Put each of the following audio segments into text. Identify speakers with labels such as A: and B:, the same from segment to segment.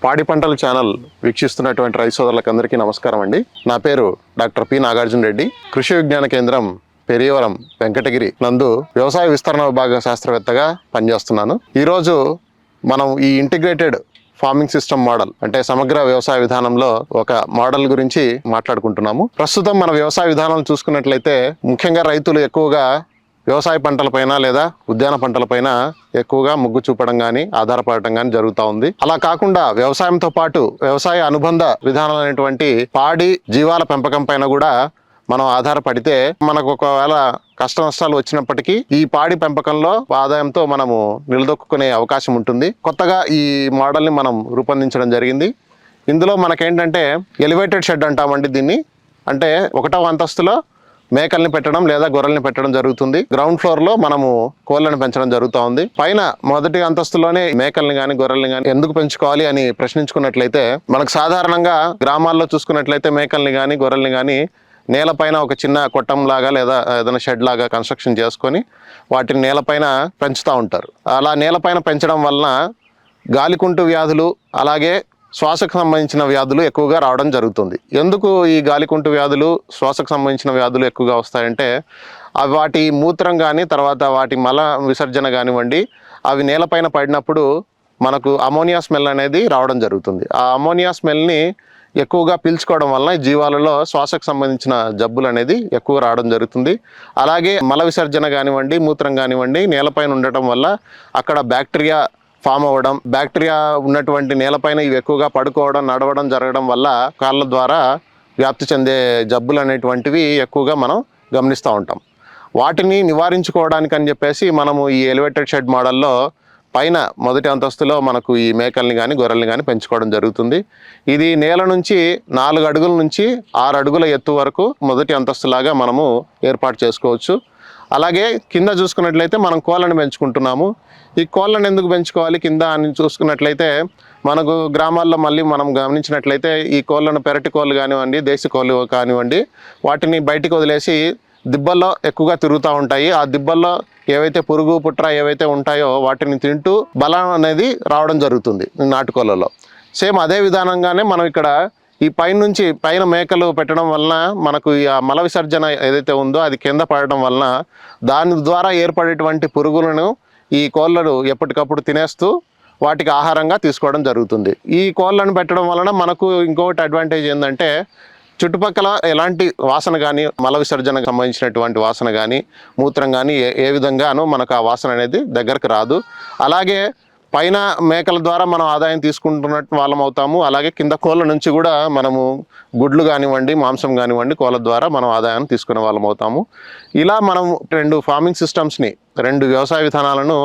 A: పాడి పంటల ఛానల్ వీక్షిస్తున్నటువంటి రైతు సోదరులకు అందరికీ నమస్కారం అండి. నా పేరు డాక్టర్ పి నాగార్జున రెడ్డి. కృషి విజ్ఞాన కేంద్రం పెరియవరం వెంకటగిరి నందు వ్యవసాయ విస్తరణ విభాగ శాస్త్రవేత్తగా పనిచేస్తున్నాను. ఈరోజు మనం ఈ ఇంటిగ్రేటెడ్ ఫార్మింగ్ సిస్టమ్ మోడల్ అంటే సమగ్ర వ్యవసాయ విధానంలో ఒక మోడల్ గురించి మాట్లాడుకుంటున్నాము. ప్రస్తుతం మన వ్యవసాయ విధానం చూసుకున్నట్లయితే ముఖ్యంగా రైతులు ఎక్కువగా వ్యవసాయ పంటలపైన లేదా ఉద్యాన పంటలపైన ఎక్కువగా మొగ్గు చూపడం కానీ ఆధారపడటం కానీ జరుగుతూ ఉంది. అలా కాకుండా వ్యవసాయంతో పాటు వ్యవసాయ అనుబంధ విధానాలైనటువంటి పాడి జీవాల పెంపకం పైన కూడా మనం ఆధారపడితే మనకు ఒకవేళ కష్ట నష్టాలు వచ్చినప్పటికీ ఈ పాడి పెంపకంలో ఆదాయంతో మనము నిలదొక్కునే అవకాశం ఉంటుంది. కొత్తగా ఈ మోడల్ని మనం రూపొందించడం జరిగింది. ఇందులో మనకేంటంటే ఎలివేటెడ్ షెడ్ అంటామండి దీన్ని. అంటే 1వ అంతస్తులో మేకల్ని పెట్టడం లేదా గొర్రెల్ని పెట్టడం జరుగుతుంది. గ్రౌండ్ ఫ్లోర్ లో మనము కోళ్ళని పెంచడం జరుగుతూ ఉంది. పైన మొదటి అంతస్తులోనే మేకల్ని కానీ గొర్రెల్ని కానీ ఎందుకు పెంచుకోవాలి అని ప్రశ్నించుకున్నట్లయితే మనకు సాధారణంగా గ్రామాల్లో చూసుకున్నట్లయితే మేకల్ని కానీ గొర్రెల్ని కానీ నేలపైన ఒక చిన్న కొట్టం లాగా లేదా ఏదైనా షెడ్ లాగా కన్స్ట్రక్షన్ చేసుకొని వాటిని నేలపైన పెంచుతూ ఉంటారు. అలా నేలపైన పెంచడం వలన గాలికుంటు వ్యాధులు అలాగే శ్వాసకు సంబంధించిన వ్యాధులు ఎక్కువగా రావడం జరుగుతుంది. ఎందుకు ఈ గాలికుంటు వ్యాధులు శ్వాసకు సంబంధించిన వ్యాధులు ఎక్కువగా వస్తాయంటే అవి వాటి మూత్రం కానీ తర్వాత వాటి మల విసర్జన కానివ్వండి అవి నేలపైన పడినప్పుడు మనకు అమోనియా స్మెల్ అనేది రావడం జరుగుతుంది. ఆ అమోనియా స్మెల్ని ఎక్కువగా పీల్చుకోవడం వలన జీవాలలో శ్వాసకు సంబంధించిన జబ్బులు అనేది ఎక్కువ రావడం జరుగుతుంది. అలాగే మల విసర్జన కానివ్వండి మూత్రం కానివ్వండి నేలపైన ఉండటం వల్ల అక్కడ బ్యాక్టీరియా ఫామ్ అవ్వడం, బ్యాక్టీరియా ఉన్నటువంటి నేలపైన ఇవి ఎక్కువగా పడుకోవడం నడవడం జరగడం వల్ల కాళ్ళ ద్వారా వ్యాప్తి చెందే జబ్బులు అనేటువంటివి ఎక్కువగా మనం గమనిస్తూ ఉంటాం. వాటిని నివారించుకోవడానికి అని చెప్పేసి మనము ఈ ఎలివేటెడ్ షెడ్ మోడల్లో పైన మొదటి అంతస్తులో మనకు ఈ మేకల్ని కానీ గొర్రెల్ని కానీ పెంచుకోవడం జరుగుతుంది. ఇది నేల నుంచి 4 అడుగుల నుంచి 6 అడుగుల ఎత్తు వరకు మొదటి అంతస్తులాగా మనము ఏర్పాటు చేసుకోవచ్చు. అలాగే కింద చూసుకున్నట్లయితే మనం కోళ్ళని పెంచుకుంటున్నాము. ఈ కోళ్ళని ఎందుకు పెంచుకోవాలి కింద అని చూసుకున్నట్లయితే మనకు గ్రామాల్లో మళ్ళీ మనం గమనించినట్లయితే ఈ కోళ్ళను పెరటి కోళ్ళు కానివ్వండి దేశీ కోళ్ళు కానివ్వండి వాటిని బయటికి వదిలేసి దిబ్బల్లో ఎక్కువగా తిరుగుతూ ఉంటాయి. ఆ దిబ్బల్లో ఏవైతే పురుగు పుట్ర ఏవైతే ఉంటాయో వాటిని తింటూ బలం అనేది రావడం జరుగుతుంది నాటుకోళ్ళలో. సేమ్ అదే విధానంగానే మనం ఇక్కడ ఈ పైన మేకలు పెట్టడం వలన మనకు ఈ మల విసర్జన ఏదైతే ఉందో అది కింద పడడం వలన దాని ద్వారా ఏర్పడేటువంటి పురుగులను ఈ కోళ్ళను ఎప్పటికప్పుడు తినేస్తూ వాటికి ఆహారంగా తీసుకోవడం జరుగుతుంది. ఈ కోళ్ళను పెట్టడం వలన మనకు ఇంకొకటి అడ్వాంటేజ్ ఏంటంటే చుట్టుపక్కల ఎలాంటి వాసన కానీ మల విసర్జనకు సంబంధించినటువంటి వాసన కానీ మూత్రం కానీ ఏ విధంగానూ మనకు ఆ వాసన అనేది దగ్గరకు రాదు. అలాగే పైన మేకల ద్వారా మనం ఆదాయం తీసుకుంటున్నట్టు వాళ్ళం అవుతాము. అలాగే కింద కోళ్ళ నుంచి కూడా మనము గుడ్లు కానివ్వండి మాంసం కానివ్వండి కోళ్ళ ద్వారా మనం ఆదాయాన్ని తీసుకునే వాళ్ళం అవుతాము. ఇలా మనం 2 ఫార్మింగ్ సిస్టమ్స్ని 2 వ్యవసాయ విధానాలను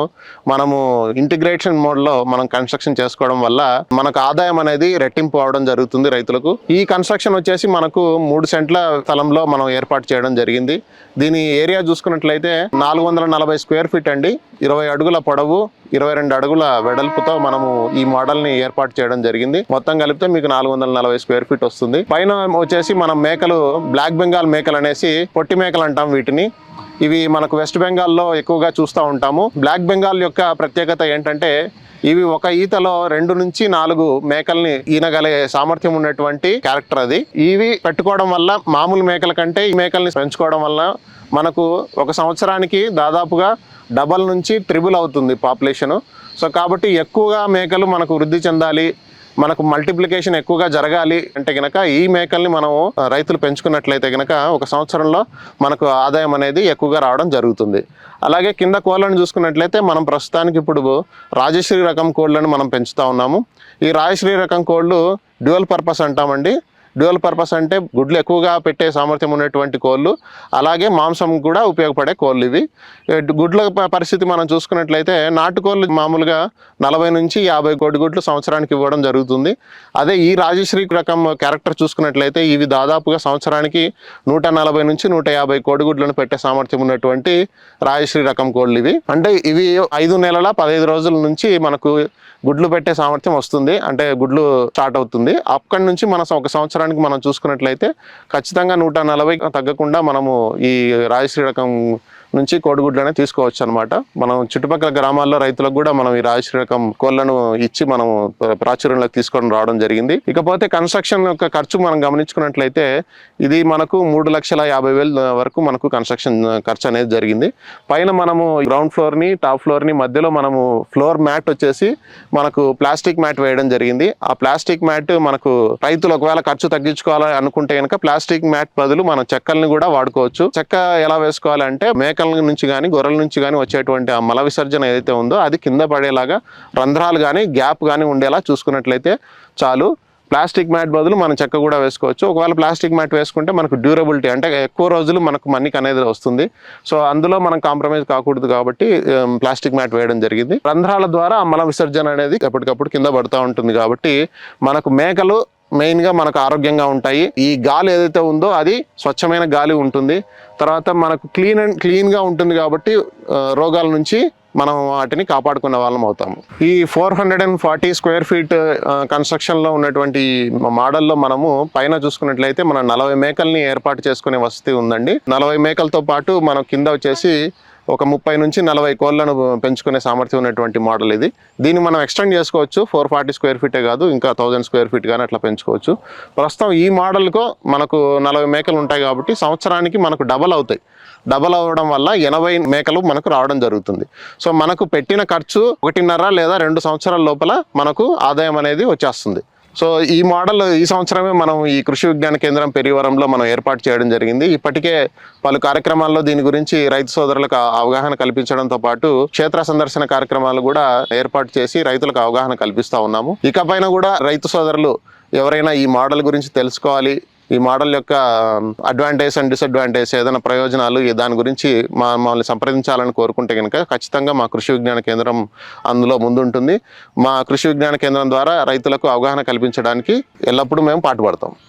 A: మనము ఇంటిగ్రేషన్ మోడ్లో మనం కన్స్ట్రక్షన్ చేసుకోవడం వల్ల మనకు ఆదాయం అనేది రెట్టింపు అవడం జరుగుతుంది రైతులకు. ఈ కన్స్ట్రక్షన్ వచ్చేసి మనకు 3 సెంట్ల స్థలంలో మనం ఏర్పాటు చేయడం జరిగింది. దీని ఏరియా చూసుకున్నట్లయితే 440 స్క్వేర్ ఫీట్ అండి. 20 అడుగుల పొడవు 22 అడుగుల వెడల్పుతో మనము ఈ మోడల్ని ఏర్పాటు చేయడం జరిగింది. మొత్తం కలిపితే మీకు 440 స్క్వేర్ ఫీట్ వస్తుంది. పైన వచ్చేసి మనం మేకలు బ్లాక్ బెంగాల్ మేకలు అనేసి పొట్టి మేకలు అంటాం వీటిని. ఇవి మనకు వెస్ట్ బెంగాల్లో ఎక్కువగా చూస్తూ ఉంటాము. బ్లాక్ బెంగాల్ యొక్క ప్రత్యేకత ఏంటంటే ఇవి ఒక ఈతలో 2 నుంచి 4 మేకల్ని ఈనగలిగే సామర్థ్యం ఉన్నటువంటి క్యారెక్టర్ అది. ఇవి పెట్టుకోవడం వల్ల మామూలు మేకల కంటే ఈ మేకల్ని పెంచుకోవడం వల్ల మనకు ఒక సంవత్సరానికి దాదాపుగా డబల్ నుంచి ట్రిబుల్ అవుతుంది పాపులేషను. సో కాబట్టి ఎక్కువగా మేకలు మనకు వృద్ధి చెందాలి, మనకు మల్టిప్లికేషన్ ఎక్కువగా జరగాలి అంటే కనుక ఈ మేకల్ని మనము రైతులు పెంచుకున్నట్లయితే కనుక ఒక సంవత్సరంలో మనకు ఆదాయం అనేది ఎక్కువగా రావడం జరుగుతుంది. అలాగే కింద కోళ్ళను చూసుకున్నట్లయితే మనం ప్రస్తుతానికి ఇప్పుడు రాజశ్రీ రకం కోళ్ళను మనం పెంచుతూ ఉన్నాము. ఈ రాజశ్రీ రకం కోళ్ళు డ్యూయల్ పర్పస్ అంటామండి. డ్యూయల్ పర్పస్ అంటే గుడ్లు ఎక్కువగా పెట్టే సామర్థ్యం ఉన్నటువంటి కోళ్ళు, అలాగే మాంసం కూడా ఉపయోగపడే కోళ్ళు ఇవి. గుడ్ల పరిస్థితి మనం చూసుకున్నట్లయితే నాటుకోళ్ళు మామూలుగా 40 నుంచి 50 కోడిగుడ్లు సంవత్సరానికి ఇవ్వడం జరుగుతుంది. అదే ఈ రాజశ్రీ రకం క్యారెక్టర్ చూసుకున్నట్లయితే ఇవి దాదాపుగా సంవత్సరానికి 140 నుంచి 150 కోడిగుడ్లను పెట్టే సామర్థ్యం ఉన్నటువంటి రాజశ్రీ రకం కోళ్ళు ఇవి. అంటే ఇవి 5 నెలల 15 రోజుల నుంచి మనకు గుడ్లు పెట్టే సామర్థ్యం వస్తుంది, అంటే గుడ్లు స్టార్ట్ అవుతుంది. అక్కడి నుంచి మన ఒక సంవత్సరానికి మనం చూసుకున్నట్లయితే ఖచ్చితంగా 140 తగ్గకుండా మనము ఈ రాజశ్రీ రకం నుంచి కోడిగుడ్లనే తీసుకోవచ్చు అనమాట. మనం చుట్టుపక్కల గ్రామాల్లో రైతులకు కూడా మనం ఈ రాజశ్రీ రకం కోళ్లను ఇచ్చి మనం ప్రాచుర్యంలోకి తీసుకొని రావడం జరిగింది. ఇకపోతే కన్స్ట్రక్షన్ యొక్క ఖర్చు మనం గమనించుకున్నట్లయితే ఇది మనకు 3,50,000 వరకు మనకు కన్స్ట్రక్షన్ ఖర్చు అనేది జరిగింది. పైన మనము గ్రౌండ్ ఫ్లోర్ ని టాప్ ఫ్లోర్ ని మధ్యలో మనము ఫ్లోర్ మ్యాట్ వచ్చేసి మనకు ప్లాస్టిక్ మ్యాట్ వేయడం జరిగింది. ఆ ప్లాస్టిక్ మ్యాట్ మనకు రైతులు ఒకవేళ ఖర్చు తగ్గించుకోవాలి అనుకుంటే కనుక ప్లాస్టిక్ మ్యాట్ బదులు మనం చెక్కల్ని కూడా వాడుకోవచ్చు. చెక్క ఎలా వేసుకోవాలంటే మేకల నుంచి కానీ గొర్రెల నుంచి కానీ వచ్చేటువంటి ఆ మల విసర్జన ఏదైతే ఉందో అది కింద పడేలాగా రంధ్రాలు కానీ గ్యాప్ కానీ ఉండేలా చూసుకున్నట్లయితే చాలు. ప్లాస్టిక్ మ్యాట్ బదులు మనం చెక్క కూడా వేసుకోవచ్చు. ఒకవేళ ప్లాస్టిక్ మ్యాట్ వేసుకుంటే మనకు డ్యూరబిలిటీ అంటే ఎక్కువ రోజులు మనకు మన్నిక అనేది వస్తుంది. సో అందులో మనం కాంప్రమైజ్ కాకూడదు కాబట్టి ప్లాస్టిక్ మ్యాట్ వేయడం జరిగింది. రంధ్రాల ద్వారా మల విసర్జన అనేది ఎప్పటికప్పుడు కింద పడుతూ ఉంటుంది కాబట్టి మనకు మేకలు మెయిన్గా మనకు ఆరోగ్యంగా ఉంటాయి. ఈ గాలి ఏదైతే ఉందో అది స్వచ్ఛమైన గాలి ఉంటుంది. తర్వాత మనకు క్లీన్గా ఉంటుంది కాబట్టి రోగాల నుంచి మనం వాటిని కాపాడుకునే వాళ్ళం అవుతాము. ఈ 440 స్క్వేర్ ఫీట్ కన్స్ట్రక్షన్లో ఉన్నటువంటి మోడల్లో మనము పైన చూసుకున్నట్లయితే మనం 40 మేకల్ని ఏర్పాటు చేసుకునే వసతి ఉందండి. 40 మేకలతో పాటు మనం కింద వచ్చేసి ఒక 30 నుంచి 40 కోళ్లను పెంచుకునే సామర్థ్యం ఉన్నటువంటి మోడల్ ఇది. దీన్ని మనం ఎక్స్టెండ్ చేసుకోవచ్చు. 440 స్క్వేర్ ఫీటే కాదు, ఇంకా 1000 స్క్వేర్ ఫీట్ కానీ అట్లా పెంచుకోవచ్చు. ప్రస్తుతం ఈ మోడల్కు మనకు 40 మేకలు ఉంటాయి కాబట్టి సంవత్సరానికి మనకు డబల్ అవుతాయి. డబల్ అవ్వడం వల్ల 80 మేకలు మనకు రావడం జరుగుతుంది. సో మనకు పెట్టిన ఖర్చు 1.5 లేదా 2 సంవత్సరాల లోపల మనకు ఆదాయం అనేది వచ్చేస్తుంది. సో ఈ మోడల్ ఈ సంవత్సరమే మనం ఈ కృషి విజ్ఞాన కేంద్రం పెరియవరంలో మనం ఏర్పాటు చేయడం జరిగింది. ఇప్పటికే పలు కార్యక్రమాల్లో దీని గురించి రైతు సోదరులకు అవగాహన కల్పించడంతో పాటు క్షేత్ర సందర్శన కార్యక్రమాలు కూడా ఏర్పాటు చేసి రైతులకు అవగాహన కల్పిస్తూ ఉన్నాము. ఇకపైన కూడా రైతు సోదరులు ఎవరైనా ఈ మోడల్ గురించి తెలుసుకోవాలి, ఈ మోడల్ యొక్క అడ్వాంటేజ్ అండ్ డిసడ్వాంటేజ్ ఏదైనా ప్రయోజనాలు దాని గురించి మమ్మల్ని సంప్రదించాలని కోరుకుంటే కనుక ఖచ్చితంగా మా కృషి విజ్ఞాన కేంద్రం అందులో ముందుంటుంది. మా కృషి విజ్ఞాన కేంద్రం ద్వారా రైతులకు అవగాహన కల్పించడానికి ఎల్లప్పుడూ మేము పాటుపడతాం.